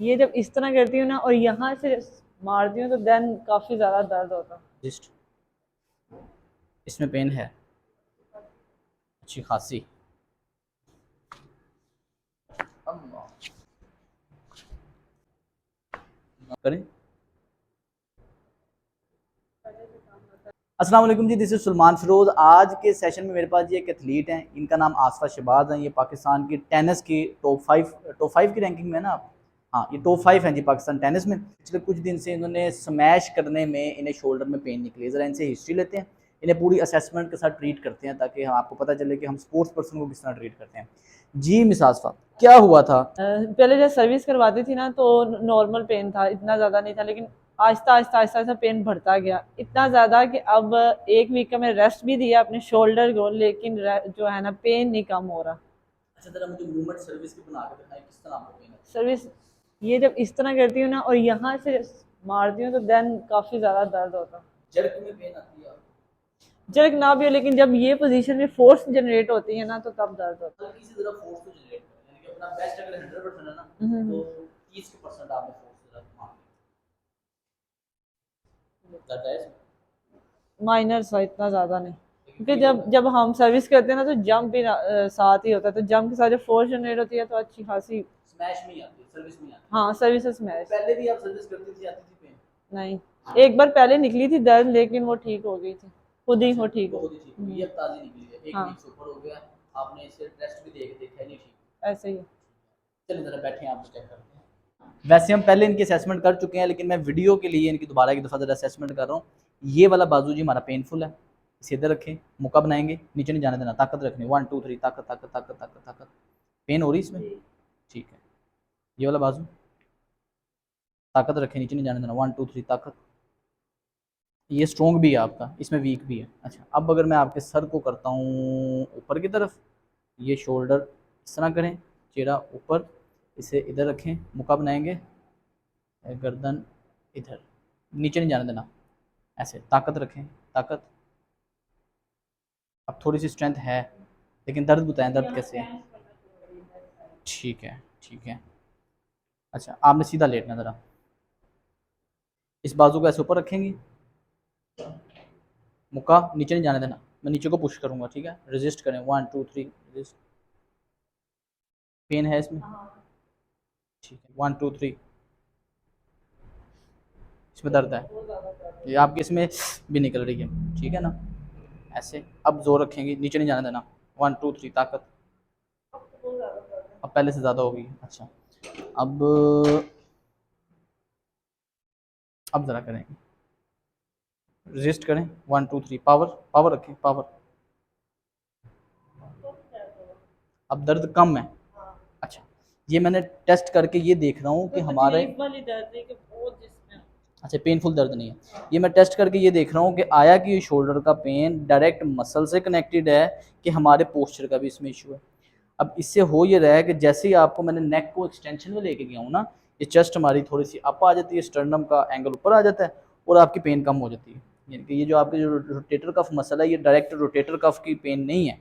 ये जब इस तरह करती हूँ ना और यहाँ से मारती हूँ तो देन काफ़ी ज़्यादा दर्द होता है। जिस्ट इसमें पेन है अच्छी खासी। करें। अस्सलाम वालेकुम जी, दिस इज़ सलमान फिरोज़। आज के सेशन में मेरे पास ये एक एथलीट हैं, इनका नाम आसफ़ा शहबाज हैं। ये पाकिस्तान की टेनिस की टॉप 5 की रैंकिंग में है ना आप। हाँ, ये टॉप 5 हैं जी पाकिस्तान टेनिस में। पिछले कुछ दिन से इन्होंने स्मैश करने में इन्हें शोल्डर में पेन निकली। ज़रा इनसे हिस्ट्री लेते हैं, इन्हें पूरी असेसमेंट के साथ ट्रीट करते हैं ताकि हम आपको पता चले कि हम स्पोर्ट्स पर्सन को किस तरह ट्रीट करते हैं। जी मिस आसफ़ा, क्या हुआ था? पहले जब सर्विस करवाती थी ना तो नॉर्मल पेन था, इतना ज़्यादा नहीं था, लेकिन आहिस्ता आहिस्ता आहिस्ता आहिस्ता पेन बढ़ता गया, इतना ज़्यादा कि अब 1 वीक का मैं रेस्ट भी दिया अपने शोल्डर को, लेकिन जो है ना पेन नहीं कम हो रहा। अच्छा, ज़रा मुझे मूवमेंट सर्विस की बना के दिखाएं, किस तरह आपको पेन है? सर्विस ये जब इस तरह करती हूँ ना और यहाँ से मारती हूँ तो देन काफ़ी ज़्यादा दर्द होता है। जर्क में पेन आती है आपको? जर्क ना भी हो, लेकिन जब ये पोजीशन में फोर्स जनरेट होती है ना तो तब दर्द होता हल्की सी ज़रा फोर्स को जनरेट करें, यानी कि अपना बेस्ट अगर 100% है ना, है। तो 30% आपने फोर्स ज़रा मार दर्द है इसमें? माइनर सा, इतना ज़्यादा नहीं, लेकिन क्योंकि फील जब होता है? जब हम सर्विस करते हैं ना तो जंप भी साथ ही होता है, तो जंप के साथ जब फोर्स जनरेट होती है तो अच्छी खासी। स्मैश में ही आती है, सर्विस में ही आती है। हाँ, सर्विसेज में है। पहले भी आप सर्विस करती थी, आती थी पेन? नहीं, एक बार पहले निकली थी दर्द, लेकिन वो ठीक हो गई थी, खुद ही अच्छा, वो ठीक हो बहुत ही ठीक हुई। ये गई। अब ताज़ी निकली है, एक हाँ, वीक से ऊपर हो गया। आपने इसे टेस्ट भी देखा नहीं ठीक। ऐसे ही है। चलिए ज़रा बैठे, आपको चेक करते हैं। वैसे हम पहले इनकी असेसमेंट कर चुके हैं, लेकिन मैं वीडियो के लिए इनकी दोबारा एक दफ़ा ज़रा असेसमेंट कर रहा हूँ। ये वाला बाजू जी हमारा पेनफुल है, इसे इधर रखें, मुक्का बनाएंगे, नीचे नहीं जाने देना, ताकत रखनी, 1 2 3, ताकत ताकत ताकत ताकत ताकत। पेन हो रही इसमें? ठीक है। ये वाला बाजू, ताकत रखें, नीचे नहीं जाने देना, 1 2 3, ताकत। ये स्ट्रॉन्ग भी है आपका, इसमें वीक भी है। अच्छा, अब अगर मैं आपके सर को करता हूँ ऊपर की तरफ, ये शोल्डर इस तरह करें, चेहरा ऊपर, इसे इधर रखें, मुक्का बनाएंगे, गर्दन इधर, नीचे नहीं जाने देना, ऐसे ताकत रखें, ताकत। अब थोड़ी सी स्ट्रेंथ है, लेकिन दर्द बताएं, दर्द कैसे है? ठीक है, ठीक है। अच्छा, आपने सीधा लेटना ज़रा, इस बाजू को ऐसे ऊपर रखेंगी, मुक्का नीचे नहीं जाने देना, मैं नीचे को पुश करूँगा, ठीक है? रेजिस्ट करें, 1 2 3, रेजिस्ट। पेन है इसमें? ठीक है, 1 2 3, इसमें दर्द है, ये आपकी इसमें भी निकल रही है, ठीक है ना? ऐसे अब जोर रखेंगे, नीचे नहीं जाने देना, 1 2 3, ताकत। अब पहले से ज़्यादा होगी। अच्छा, अब अब ज़रा करेंगे, रेजिस्ट करें, 1 2 3, पावर, पावर रखें, पावर। अब दर्द कम है। अच्छा, ये मैंने टेस्ट करके ये देख रहा हूँ कि हमारे, वाली दर्द है कि बहुत जिसमें। अच्छा पेनफुल दर्द नहीं है, ये मैं टेस्ट करके ये देख रहा हूँ कि आया कि ये शोल्डर का पेन डायरेक्ट मसल से कनेक्टेड है कि हमारे पोस्चर का भी इसमें इशू है। अब इससे हो ये रहा है कि जैसे ही आपको मैंने नेक को एक्सटेंशन में लेके गया हूँ ना, ये चेस्ट हमारी थोड़ी सी अप आ जाती है, स्टर्नम का एंगल ऊपर आ जाता है और आपकी पेन कम हो जाती है। यानी कि ये जो आपके जो रोटेटर कफ मसला है, ये डायरेक्ट रोटेटर कफ की पेन नहीं है,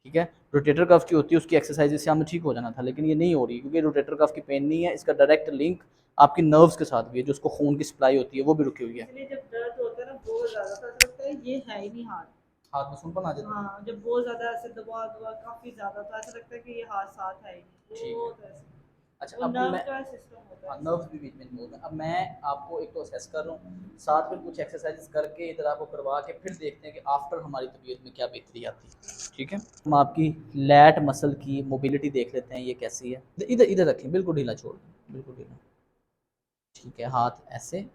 ठीक है? रोटेटर कफ की होती है, उसकी एक्सरसाइज से हमें ठीक हो जाना था, लेकिन ये नहीं हो रही क्योंकि रोटेटर कफ की पेन नहीं है, इसका डायरेक्ट लिंक आपकी नर्व्स के साथ भी है, जो उसको खून की सप्लाई होती है वो भी रुकी हुई है। इसलिए जब दर्द होता है ना बहुत ज़्यादा, तो ऐसा लगता है ये है ही नहीं हाथ। हाथ में सुनपन आ जाता है? हाँ, जब बहुत ज़्यादा ऐसे दबा दबा काफ़ी ज़्यादा, तो ऐसा लगता है कि ये हाथ साथ है ही नहीं, ठीक है। बहुत ऐसे। अच्छा, वो अब नर्व मैं, का सिस्टम होता हाँ है। नर्व्स भी बीच में इन्वॉल्व हैं। अब मैं आपको एक तो असेस कर रहा हूँ, साथ में कुछ एक्सरसाइज करके इधर आपको करवा के फिर देखते हैं कि आफ्टर हमारी तबीयत में क्या बेहतरी आती है, ठीक है? हम आपकी लैट मसल की मोबिलिटी देख लेते हैं, ये कैसी है। इधर इधर रखें, बिल्कुल ढीला छोड़ दें, बिल्कुल ढीला। ठीक है, हाथ ऐसे,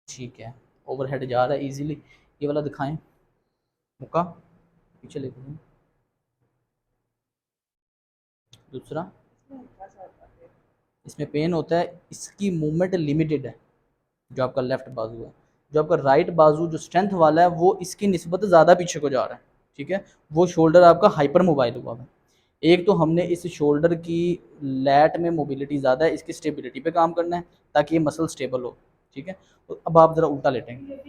ठीक है, ओवरहेड जा रहा है इजीली। ये वाला दिखाएं, मुक्का पीछे लेके जाएं, दूसरा। इसमें पेन होता है, इसकी मूवमेंट लिमिटेड है, जो आपका लेफ्ट बाजू है। जो आपका राइट बाजू जो स्ट्रेंथ वाला है वो इसकी निस्बत ज़्यादा पीछे को जा रहा है, ठीक है? वो शोल्डर आपका हाइपर मोबाइल हुआ है। एक तो हमने इस शोल्डर की लैट में मोबिलिटी ज़्यादा है, इसकी स्टेबिलिटी पे काम करना है ताकि ये मसल स्टेबल हो, ठीक है? तो अब आप ज़रा उल्टा लेटेंगे।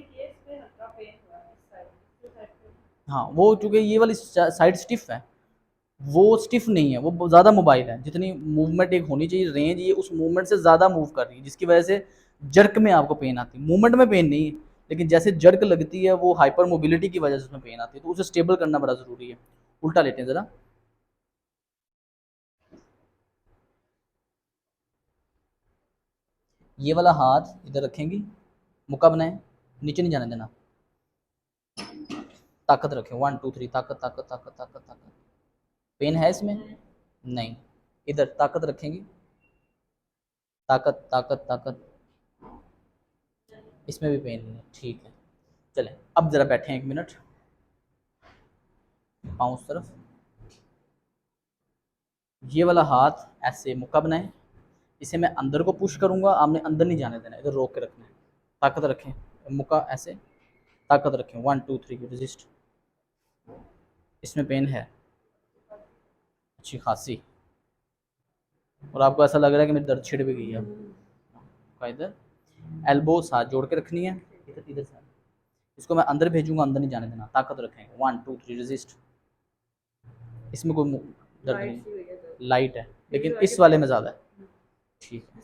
हाँ, वो चूँकि ये वाली साइड स्टिफ है, वो स्टिफ नहीं है, वो ज़्यादा मोबाइल है, जितनी मूवमेंट एक होनी चाहिए रेंज, ये उस मूवमेंट से ज़्यादा मूव कर रही है, जिसकी वजह से जर्क में आपको पेन आती है। मूवमेंट में पेन नहीं है, लेकिन जैसे जर्क लगती है वो हाइपर मोबिलिटी की वजह से उसमें पेन आती है, तो उसे स्टेबल करना बड़ा ज़रूरी है। उल्टा लेते हैं ज़रा, ये वाला हाथ इधर रखेंगी, मुक्का बनाएं, नीचे नहीं जाने देना, ताकत रखें, 1 2 3, ताकत ताकत ताकत ताकत ताकत। पेन है इसमें? नहीं। इधर ताकत रखेंगी, ताकत ताकत ताकत, इसमें भी पेन नहीं है, ठीक है। चलें अब ज़रा बैठे हैं 1 मिनट, पाँव उस तरफ, ये वाला हाथ ऐसे मुक्का बनाएं, इसे मैं अंदर को पुश करूंगा, आपने अंदर नहीं जाने देना, इधर रोक के रखना है, ताकत रखें, मुक्का ऐसे, ताकत रखें, 1 2 3 रजिस्ट। इसमें पेन है अच्छी खासी, और आपको ऐसा लग रहा है कि मेरी दर्द छिड़ भी गई है। अब इधर एल्बो साथ जोड़ के रखनी है, इधर इधर से इसको मैं अंदर भेजूंगा, अंदर नहीं जाने देना, ताकत रखें, 1 2 3 रजिस्ट। इसमें कोई दर्द नहीं, लाइट है, लेकिन इस वाले में ज़्यादा है, ठीक है।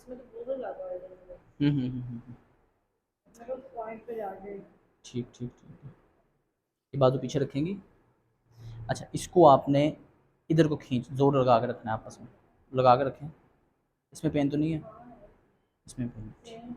ठीक ठीक ठीक, ये बाजू पीछे रखेंगी। अच्छा, इसको आपने इधर को खींच, जोर लगा के रखना है, आपस में लगा के रखें। इसमें पेन तो नहीं है? इसमें पेन,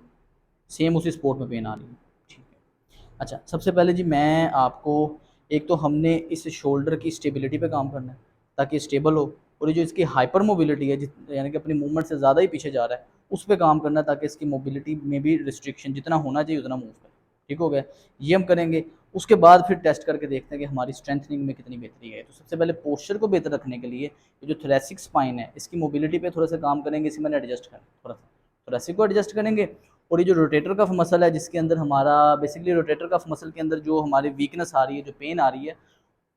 सेम उसी स्पोर्ट में पेन आ रही है, ठीक है। अच्छा, सबसे पहले जी मैं आपको, एक तो हमने इस शोल्डर की स्टेबिलिटी पे काम करना है ताकि स्टेबल हो, और ये जो इसकी हाइपर मोबिलिटी है, यानी कि अपनी मूवमेंट से ज़्यादा ही पीछे जा रहा है, उस पर काम करना है ताकि इसकी मोबिलिटी में भी रिस्ट्रिक्शन, जितना होना चाहिए उतना मूव करे। ठीक हो गया, ये हम करेंगे। उसके बाद फिर टेस्ट करके देखते हैं कि हमारी स्ट्रेंथनिंग में कितनी बेहतरी है। तो सबसे पहले पोस्चर को बेहतर रखने के लिए ये जो थोरेसिक स्पाइन है, इसकी मोबिलिटी पे थोड़ा सा काम करेंगे, इसी मैंने एडजस्ट करें, थोड़ा सा थोरेसिक को एडजस्ट करेंगे। और ये जो रोटेटर कफ मसल है, जिसके अंदर हमारा बेसिकली रोटेटर कफ मसल के अंदर जो हमारी वीकनेस आ रही है, जो पेन आ रही है,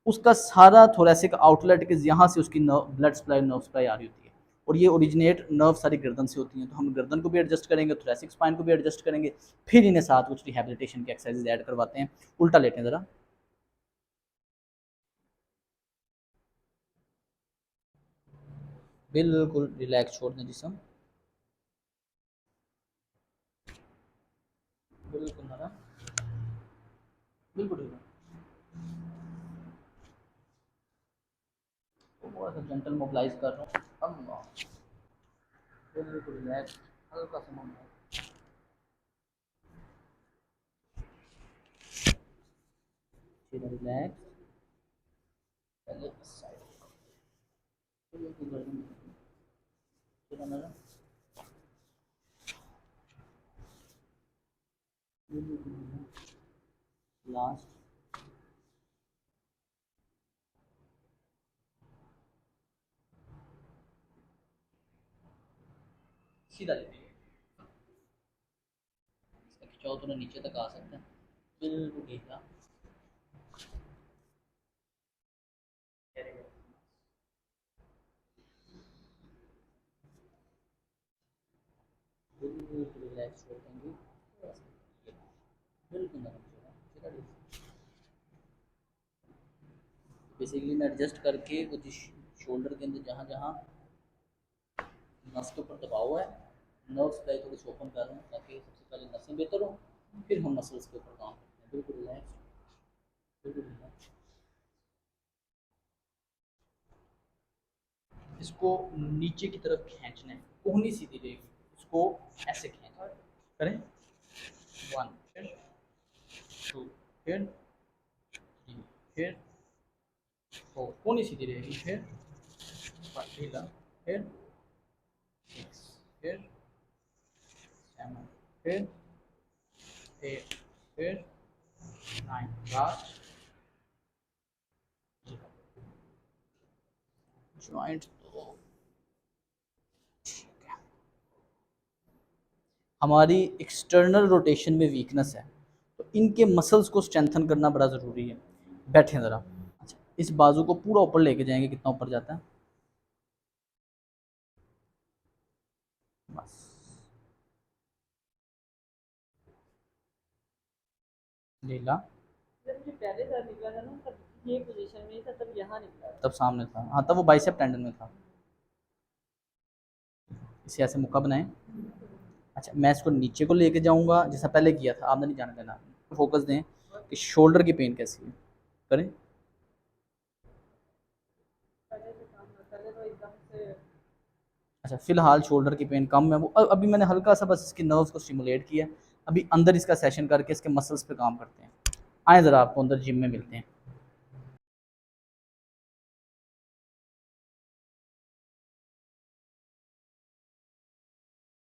उसका सारा थोरेसिक आउटलेट के यहाँ से उसकी ब्लड सप्लाई, नर्व सप्लाई आ रही होती है, और ये ओरिजिनेट नर्व सारी गर्दन से होती हैं। तो हम गर्दन को भी एडजस्ट करेंगे, थोरेसिक स्पाइन को भी एडजस्ट करेंगे, फिर इन्हें साथ कुछ रिहेबिलिटेशन की एक्सरसाइज ऐड करवाते हैं। उल्टा लेते हैं ज़रा, बिल्कुल रिलैक्स छोड़ दें जिसम, बिल्कुल ना, बिल्कुल ठीक है। थोड़ा सा जेंटल मोबिलाइज कर रहा हूँ, अब बिल्कुल रिलैक्स, हल्का सा मोबिलाइज, रिलैक्स, पहले इस साइड बिल्कुल गर्दन, फिर हमारा लास्ट, सीधा लेते हैं, इसका खिंचाव थोड़ा नीचे तक आ सकता है, बिल्कुल ढीला, बिल्कुल रिलैक्स छोड़ देंगे, बिल्कुल नरम छोड़ा, सीधा ढीला। बेसिकली मैं एडजस्ट करके वो जिस शोल्डर के अंदर जहाँ जहाँ नस के ऊपर दबाव है, नर्व सप्लाई थोड़ी सी ओपन कर रहा हूँ ताकि सबसे पहले नसें बेहतर हो, फिर हम मसल्स के ऊपर काम करते हैं। बिल्कुल रिलैक्स, बिल्कुल रिलैक्स। इसको नीचे की तरफ खींचना है, कोहनी सीधी रहेगी, इसको ऐसे खींचना करें, 1 फिर 2 फिर 3 फिर 4, कोहनी सीधी रहेगी, फिर 5 ढीला, फिर 6 फिर 7 फिर 8 फिर 9 लास्ट, जॉइंट तो हमारी एक्सटर्नल रोटेशन में वीकनेस है, तो इनके मसल्स को स्ट्रेंथन करना बड़ा ज़रूरी है। बैठें ज़रा, अच्छा इस बाजू को पूरा ऊपर लेके जाएंगे, कितना ऊपर जाता है, बस ढीला, पहले दर्द निकला था ना, ये पोजीशन में था तब यहाँ निकला। तब सामने था, हाँ तब वो बाइसेप टेंडन में था। इसे ऐसे मुक्का बनाएं। अच्छा मैं इसको नीचे को लेके जाऊंगा जैसा पहले किया था, आपने नहीं जाना देना, फोकस दें कि शोल्डर की पेन कैसी है, करें। पहले से काम ना पहले तो एकदम से अच्छा फिलहाल शोल्डर की पेन कम है, वो अभी मैंने हल्का सा बस इसकी नर्व्स को स्टिमुलेट किया, अभी अंदर इसका सेशन करके इसके मसल्स पे काम करते हैं। आए ज़रा आपको अंदर जिम में मिलते हैं।